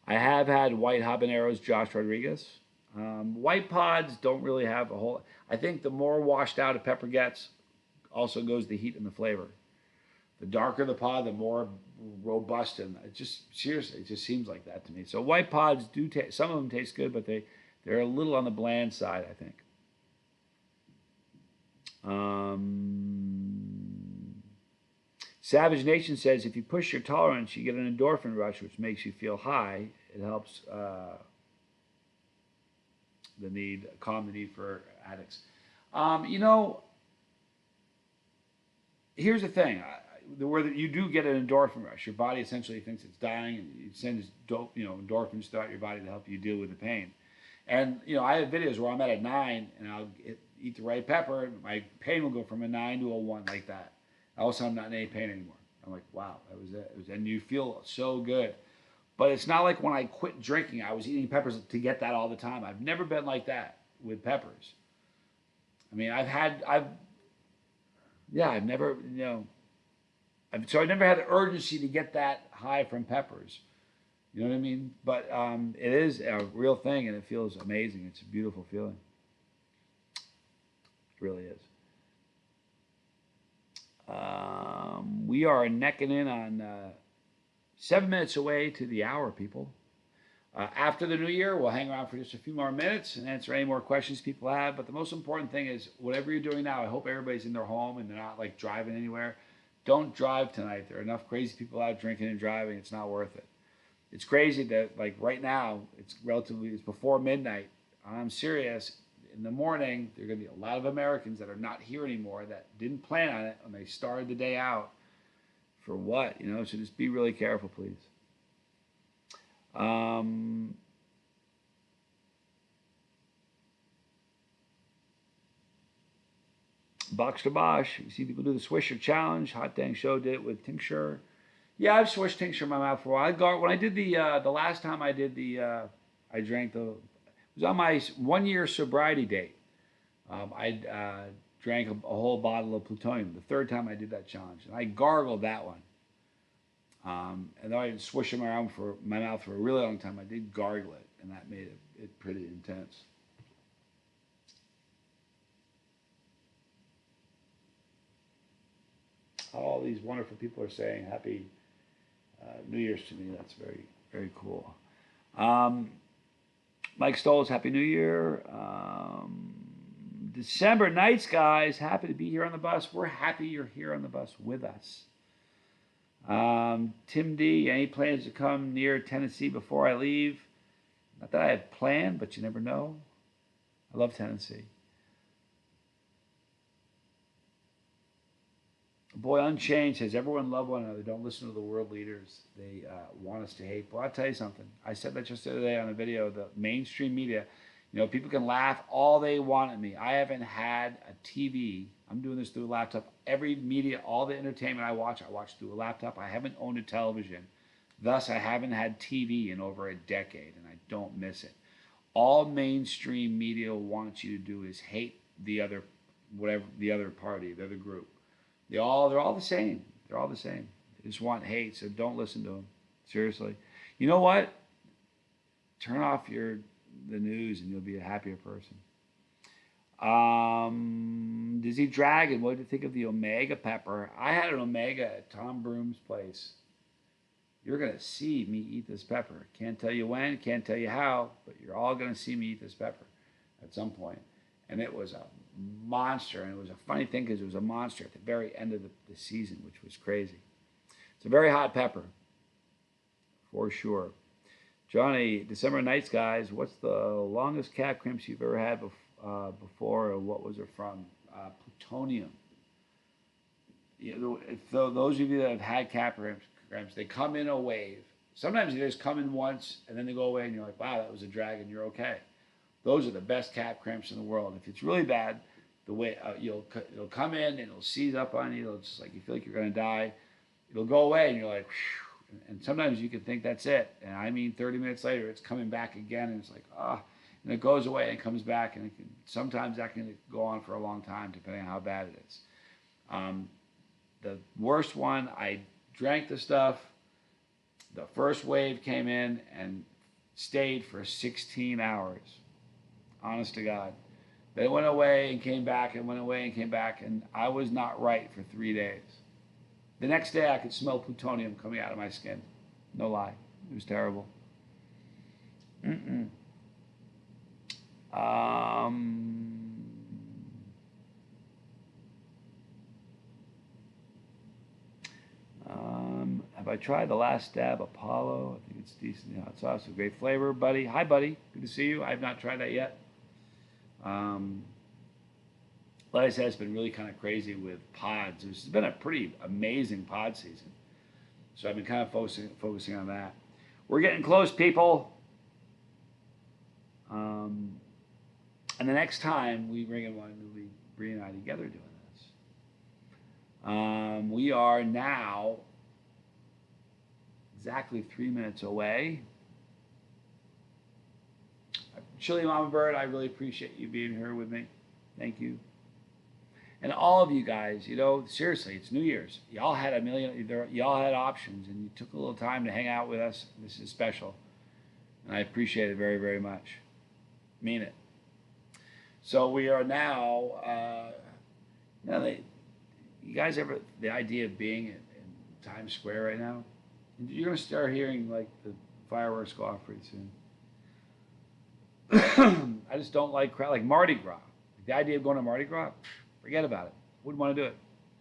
I have had white habaneros, Josh Rodriguez. White pods don't really have a whole, I think the more washed out a pepper gets, also goes the heat and the flavor. The darker the pod, the more robust, and it just, seriously, it just seems like that to me. So white pods do taste, some of them taste good, but they're a little on the bland side, I think. Savage Nation says, if you push your tolerance, you get an endorphin rush, which makes you feel high. It helps calm the need for addicts. Here's the thing. Where you do get an endorphin rush. Your body essentially thinks it's dying, and it sends endorphins throughout your body to help you deal with the pain. And I have videos where I'm at a 9, and I'll eat the right pepper, and my pain will go from a 9 to a 1 like that. All of a sudden, I'm not in any pain anymore. I'm like, wow, that was it. And you feel so good. But it's not like when I quit drinking, I was eating peppers to get that all the time. I've never been like that with peppers. I mean, I've never, so I never had the urgency to get that high from peppers. You know what I mean? But it is a real thing, and it feels amazing. It's a beautiful feeling. It really is. We are necking in on 7 minutes away to the hour, people. After the new year, we'll hang around for just a few more minutes and answer any more questions people have. But the most important thing is, whatever you're doing now, I hope everybody's in their home and they're not like driving anywhere. Don't drive tonight. There are enough crazy people out drinking and driving. It's not worth it. It's crazy that like right now, it's before midnight. I'm serious. In the morning, there are going to be a lot of Americans that are not here anymore that didn't plan on it when they started the day out. For what? So just be really careful, please. Box to Bosch. You see people do the Swisher Challenge. Hot Dang Show did it with tincture. Yeah, I've swished tincture in my mouth for a while. When I did the last time I did I drank it was on my 1-year sobriety date. I drank a whole bottle of plutonium. The 3rd time I did that challenge, and I gargled that one. And though I didn't swish them around for my mouth for a really long time, I did gargle it, and that made it pretty intense. All these wonderful people are saying Happy New Year's to me. That's very, very cool. Mike Stoles, Happy New Year. December nights, guys. Happy to be here on the bus. We're happy you're here on the bus with us. Tim D, any plans to come near Tennessee before I leave? Not that I have planned, but you never know. I love Tennessee. Boy Unchained says, everyone love one another. Don't listen to the world leaders. They want us to hate. Well, I'll tell you something. I said that just the other day on a video. The mainstream media, You know, people can laugh all they want at me. I haven't had a TV. I'm doing this through a laptop. Every media, all the entertainment I watch through a laptop. I haven't owned a television. Thus, I haven't had TV in over a decade, and I don't miss it. All mainstream media wants you to do is hate the other, whatever, the other party, the other group. They're all the same. They're all the same. They just want hate, so don't listen to them. Seriously. You know what? Turn off the news and you'll be a happier person. Dizzy Dragon, what did you think of the Omega pepper? I had an Omega at Tom Broom's place. You're going to see me eat this pepper. Can't tell you when, can't tell you how, but you're all going to see me eat this pepper at some point. And it was a monster. And it was a funny thing because it was a monster at the very end of the season, which was crazy. It's a very hot pepper, for sure. Johnny, December Nights, guys, what's the longest calf cramps you've ever had before, or what was it from? Plutonium. You know, those of you that have had calf cramps, they come in a wave. Sometimes they just come in once, and then they go away, and you're like, wow, that was a drag, and you're okay. Those are the best calf cramps in the world. If it's really bad, the way it'll come in, and it'll seize up on you. It'll just like you feel like you're going to die. It'll go away, and you're like, whew. And sometimes you can think that's it. And I mean, 30 minutes later, it's coming back again, and it's like, ah. And it goes away and comes back, and sometimes that can go on for a long time, depending on how bad it is. The worst one, I drank the stuff. The first wave came in and stayed for 16 hours. Honest to God. They went away and came back and went away and came back, and I was not right for 3 days. The next day, I could smell plutonium coming out of my skin. No lie. It was terrible. Have I tried the Last Stab Apollo? I think it's decent. Hot sauce, a great flavor, buddy. Hi, buddy. Good to see you. I have not tried that yet. Like I said, it's been really kind of crazy with pods. It's been a pretty amazing pod season. So I've been kind of focusing on that. We're getting close, people. And the next time we bring in one, we'll be Bree and I together doing this. We are now exactly 3 minutes away. Chili Mama Bird, I really appreciate you being here with me. Thank you. And all of you guys, you know, seriously, it's New Year's. Y'all had y'all had options, and you took a little time to hang out with us. This is special. And I appreciate it very, very much. Mean it. So we are now, you guys ever, the idea of being in Times Square right now? You're going to start hearing, like, the fireworks go off pretty soon. I just don't like crowd, like Mardi Gras. The idea of going to Mardi Gras, forget about it. Wouldn't want to do it.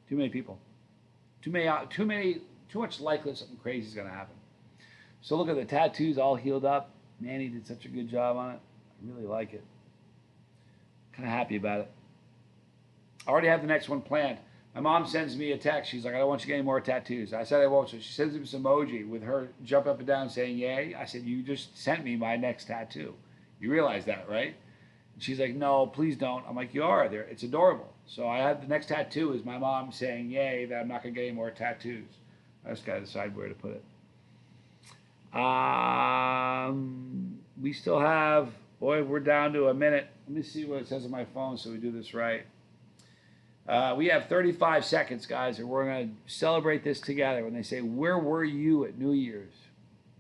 Too many people. Too much likelihood something crazy is going to happen. So look at the tattoos all healed up. Manny did such a good job on it. I really like it. Kind of happy about it. I already have the next one planned. My mom sends me a text. She's like, I don't want you to get any more tattoos. I said I won't. So she sends me this emoji with her jump up and down saying, yay. I said, you just sent me my next tattoo. You realize that, right? And she's like, no, please don't. I'm like, you are. There. It's adorable. So I have the next tattoo is my mom saying, yay, that I'm not going to get any more tattoos. I just got to decide where to put it. We still have, boy, we're down to a minute. Let me see what it says on my phone so we do this right. We have 35 seconds, guys, and we're going to celebrate this together. When they say, where were you at New Year's?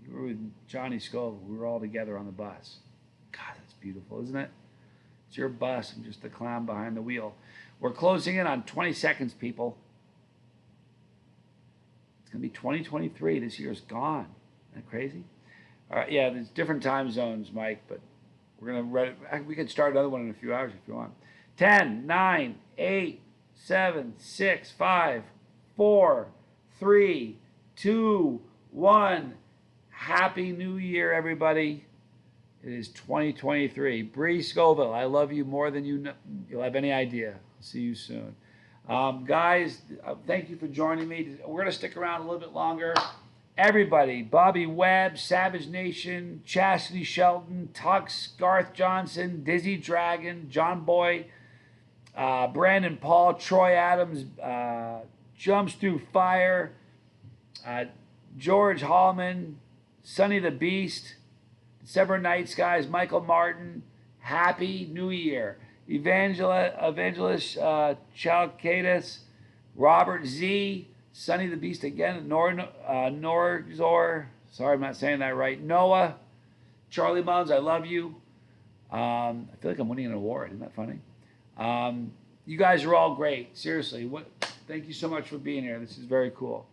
You were with Johnny Scoville. We were all together on the bus. God, that's beautiful, isn't it? It's your bus. I'm just the clown behind the wheel. We're closing in on 20 seconds, people. It's going to be 2023. This year's gone. Isn't that crazy? All right, yeah, there's different time zones, Mike, but we're going to, we can start another one in a few hours if you want. 10, 9, 8, 7, 6, 5, 4, 3, 2, 1. Happy New Year, everybody. It is 2023. Bree Scoville, I love you more than you'll have any idea. I'll see you soon. Guys, thank you for joining me. We're going to stick around a little bit longer. Everybody, Bobby Webb, Savage Nation, Chastity Shelton, Tux, Garth Johnson, Dizzy Dragon, John Boy, Brandon Paul, Troy Adams, Jumps Through Fire, uh, George Hallman, Sonny the Beast, December Night Skies, Michael Martin, Happy New Year, Evangelist Chalkadis, Robert Z, Sonny the Beast again, Norzor, sorry I'm not saying that right, Noah, Charlie Mullins, I love you. I feel like I'm winning an award. Isn't that funny? You guys are all great. Seriously. Thank you so much for being here. This is very cool.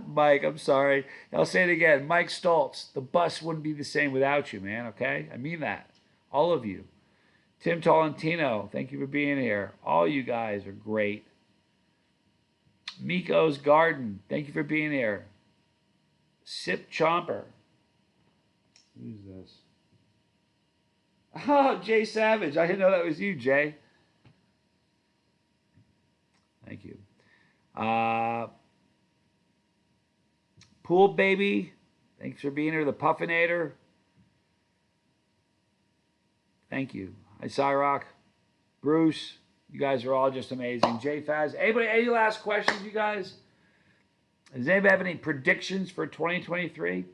Mike, I'm sorry. I'll say it again. Mike Stoltz, the bus wouldn't be the same without you, man, okay? I mean that. All of you. Tim Tolentino, thank you for being here. All you guys are great. Miko's Garden, thank you for being here. Sip Chomper. Who's this? Oh, Jay Savage. I didn't know that was you, Jay. Thank you. Pool Baby, thanks for being here. The Puffinator, thank you. Hi, Cyrock. Bruce, you guys are all just amazing. Jay Faz. Anybody, any last questions, you guys? Does anybody have any predictions for 2023?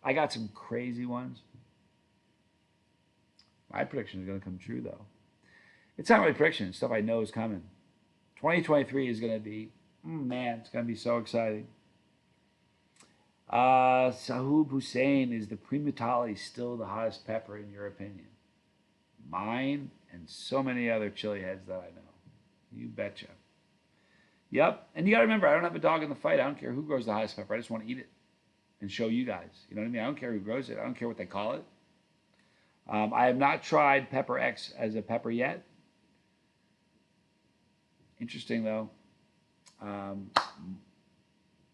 I got some crazy ones. My prediction is going to come true, though. It's not really a prediction. It's stuff I know is coming. 2023 is going to be, man, it's going to be so exciting. Sahub Hussein, is the Primatali still the hottest pepper in your opinion? Mine and so many other chili heads that I know. You betcha. Yep. And you got to remember, I don't have a dog in the fight. I don't care who grows the hottest pepper. I just want to eat it and show you guys. You know what I mean? I don't care who grows it. I don't care what they call it. I have not tried Pepper X as a pepper yet. Interesting, though.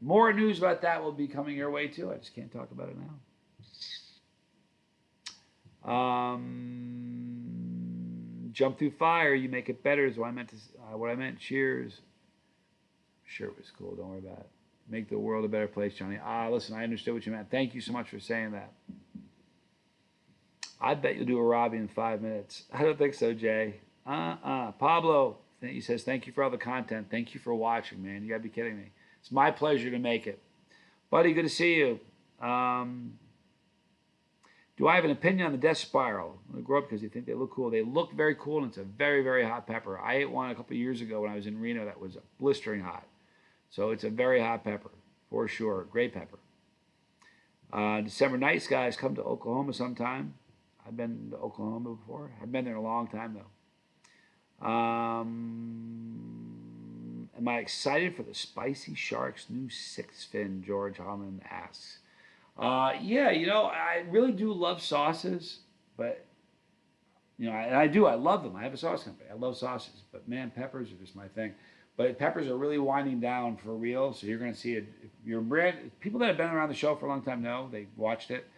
More news about that will be coming your way, too. I just can't talk about it now. Jump Through Fire, you make it better is what I meant. What I meant. Cheers. I'm sure it was cool. Don't worry about it. Make the world a better place, Johnny. Listen, I understood what you meant. Thank you so much for saying that. I bet you'll do a Robbie in 5 minutes. I don't think so, Jay. Pablo, he says, thank you for all the content. Thank you for watching, man. You got to be kidding me. It's my pleasure to make it. Buddy, good to see you. Do I have an opinion on the Death Spiral? I'm going to grow up because you think they look cool. They look very cool, and it's a very, very hot pepper. I ate one a couple of years ago when I was in Reno that was blistering hot. So it's a very hot pepper, for sure. Great pepper. December Night Skies, come to Oklahoma sometime. I've been to Oklahoma before. I've been there a long time, though. Am I excited for the Spicy Sharks new 6-fin? George Holland asks. Yeah, you know, I really do love sauces, but, you know, and I do. I love them. I have a sauce company. I love sauces, but, man, peppers are just my thing. But peppers are really winding down for real, so you're going to see it. If you're people that have been around the show for a long time know. They watched it.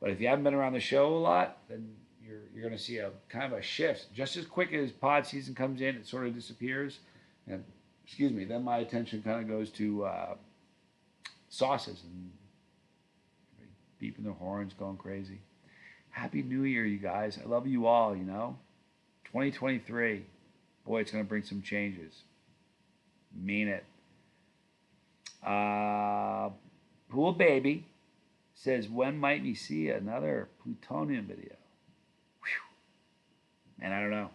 But if you haven't been around the show a lot, then you're going to see a kind of a shift. Just as quick as pod season comes in, it sort of disappears. And, excuse me, then my attention kind of goes to sauces and beeping their horns, going crazy. Happy New Year, you guys. I love you all, you know. 2023. Boy, it's going to bring some changes. Mean it. Pool Baby says, when might we see another plutonium video? Whew. Man, I don't know.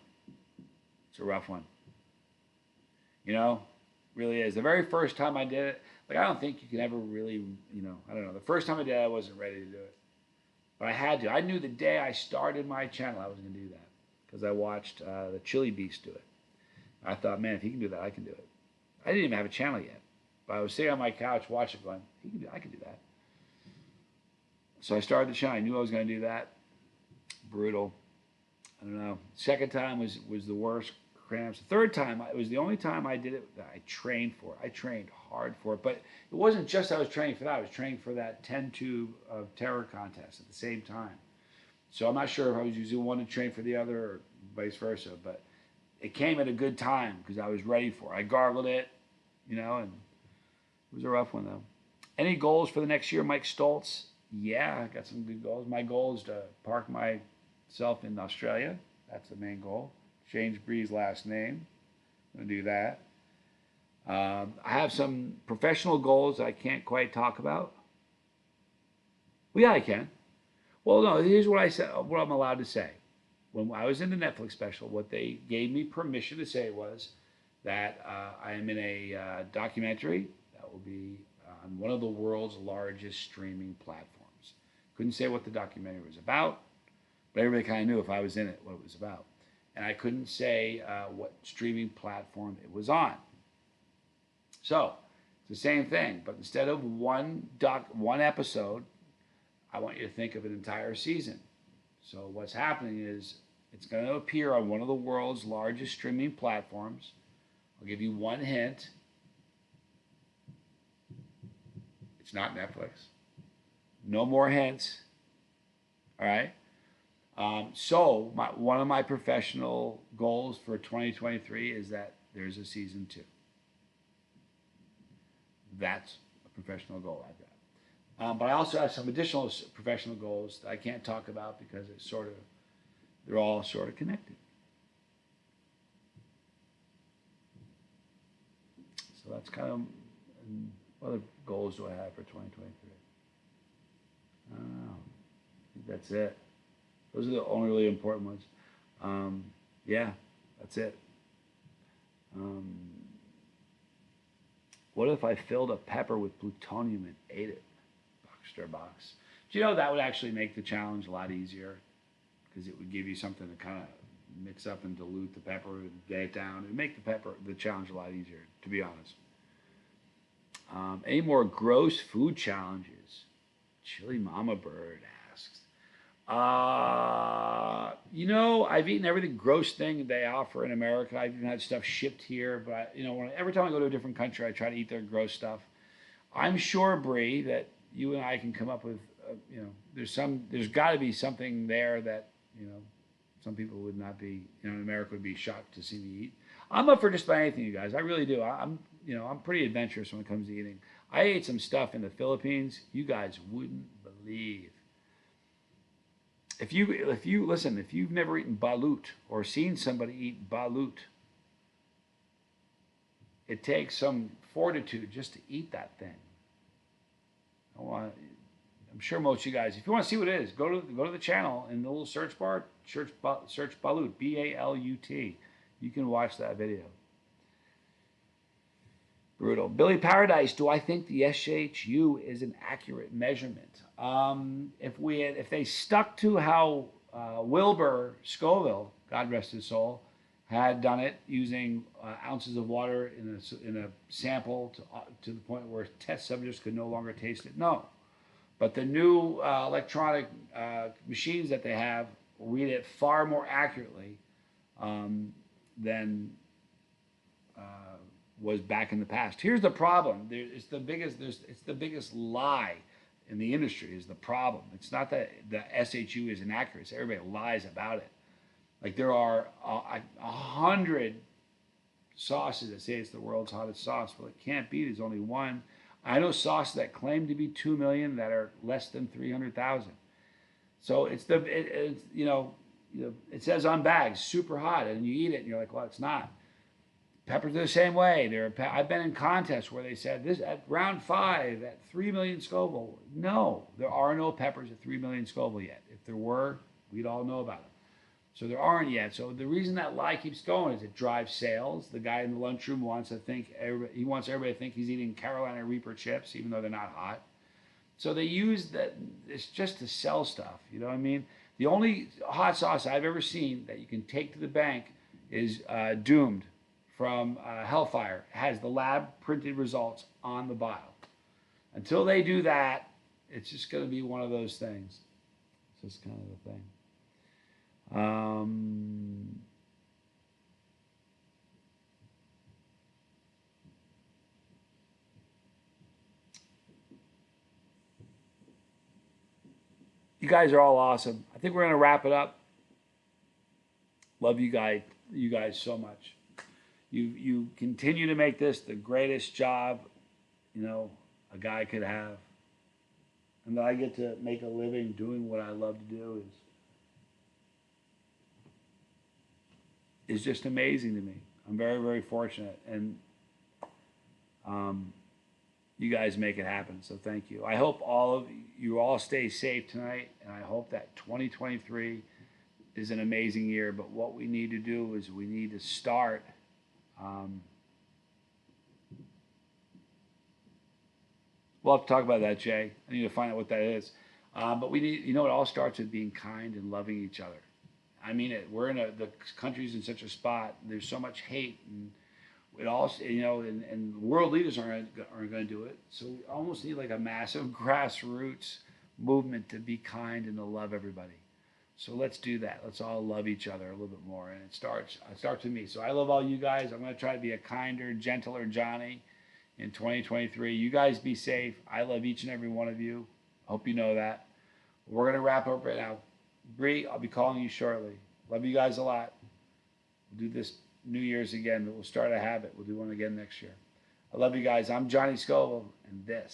It's a rough one. You know, really is. The very first time I did it, like, I don't think you can ever really, you know, I don't know. The first time I did it, I wasn't ready to do it. But I had to. I knew the day I started my channel I was going to do that because I watched the Chili Beast do it. I thought, man, if he can do that, I can do it. I didn't even have a channel yet. But I was sitting on my couch watching going, I can do that. So I started the channel. I knew I was going to do that. Brutal. I don't know. Second time was the worst. Cramps. The third time, it was the only time I did it that I trained for. I trained hard for it. But it wasn't just I was training for that. I was training for that 10-tube of terror contest at the same time. So I'm not sure if I was using one to train for the other or vice versa. But it came at a good time because I was ready for it. I gargled it, you know, and It was a rough one, though. Any goals for the next year, Mike Stoltz? Yeah, I got some good goals. My goal is to park myself in Australia. That's the main goal. Change Bree's last name. I'm going to do that. I have some professional goals that I can't quite talk about. Well, yeah, I can. Well, no, here's what I said, what I'm allowed to say. When I was in the Netflix special, what they gave me permission to say was that I am in a documentary that will be on one of the world's largest streaming platforms. Couldn't say what the documentary was about, but everybody kind of knew if I was in it what it was about. And I couldn't say what streaming platform it was on. So it's the same thing, but instead of one episode, I want you to think of an entire season. So what's happening is it's going to appear on one of the world's largest streaming platforms. I'll give you one hint. It's not Netflix. No more hints. All right? So one of my professional goals for 2023 is that there's a season 2. That's a professional goal I've got. But I also have some additional professional goals that I can't talk about because they're all sort of connected. So that's kind of, what other goals do I have for 2023? I think that's it. Those are the only really important ones. Yeah, that's it. What if I filled a pepper with plutonium and ate it? Box. Do you know that would actually make the challenge a lot easier? Because it would give you something to kind of mix up and dilute the pepper and get it down. It would make the challenge a lot easier, to be honest. Any more gross food challenges? Chili Mama Bird asks. You know, I've eaten every gross thing they offer in America. I've even had stuff shipped here, but every time I go to a different country, I try to eat their gross stuff. I'm sure, Bree, that you and I can come up with, there's got to be something there that, some people would not be, in America would be shocked to see me eat. I'm up for just about anything, you guys. I really do. I'm pretty adventurous when it comes to eating. I ate some stuff in the Philippines you guys wouldn't believe. If you've never eaten balut or seen somebody eat balut, it takes some fortitude just to eat that thing. I'm sure most of you guys, if you want to see what it is, go to the channel in the little search bar, search balut, B-A-L-U-T. You can watch that video. Brutal. Billy Paradise, do I think the SHU is an accurate measurement? If they stuck to how Wilbur Scoville, God rest his soul, had done it using ounces of water in a sample to the point where test subjects could no longer taste it, no. But the new electronic machines that they have read it far more accurately than was back in the past. Here's the problem. It's the biggest lie in the industry is the problem. It's not that the SHU is inaccurate. It's everybody lies about it. Like there are 100 sauces that say it's the world's hottest sauce. Well, it can't be. There's only one. I know sauces that claim to be 2 million that are less than 300,000. So it says on bags, super hot, and you eat it and you're like, well, it's not. Peppers are the same way. I've been in contests where they said this at round 5 at 3 million Scoville. No, there are no peppers at 3 million Scoville yet. If there were, we'd all know about them. So there aren't yet. So the reason that lie keeps going is it drives sales. The guy in the lunchroom wants everybody to think he's eating Carolina Reaper chips, even though they're not hot. So they use that. It's just to sell stuff. You know what I mean? The only hot sauce I've ever seen that you can take to the bank is Doomed from Hellfire. It has the lab printed results on the bottle. Until they do that, it's just going to be one of those things. It's just kind of the thing. You guys are all awesome. I think we're going to wrap it up. Love you guys so much. You continue to make this the greatest job a guy could have, and that I get to make a living doing what I love to do is just amazing to me. I'm very, very fortunate, and you guys make it happen. So thank you. I hope you all stay safe tonight, and I hope that 2023 is an amazing year. But what we need to do is we need to start. We'll have to talk about that, Jay. I need to find out what that is. But we need, it all starts with being kind and loving each other. I mean it. We're the country's in such a spot. There's so much hate, and it all, and world leaders aren't going to do it. So we almost need like a massive grassroots movement to be kind and to love everybody. So let's do that. Let's all love each other a little bit more, and it starts with me. So I love all you guys. I'm going to try to be a kinder, gentler Johnny in 2023. You guys be safe. I love each and every one of you. Hope you know that. We're going to wrap up right now. Bree, I'll be calling you shortly. Love you guys a lot. We'll do this New Year's again, but we'll start a habit. We'll do one again next year. I love you guys. I'm Johnny Scoville, and this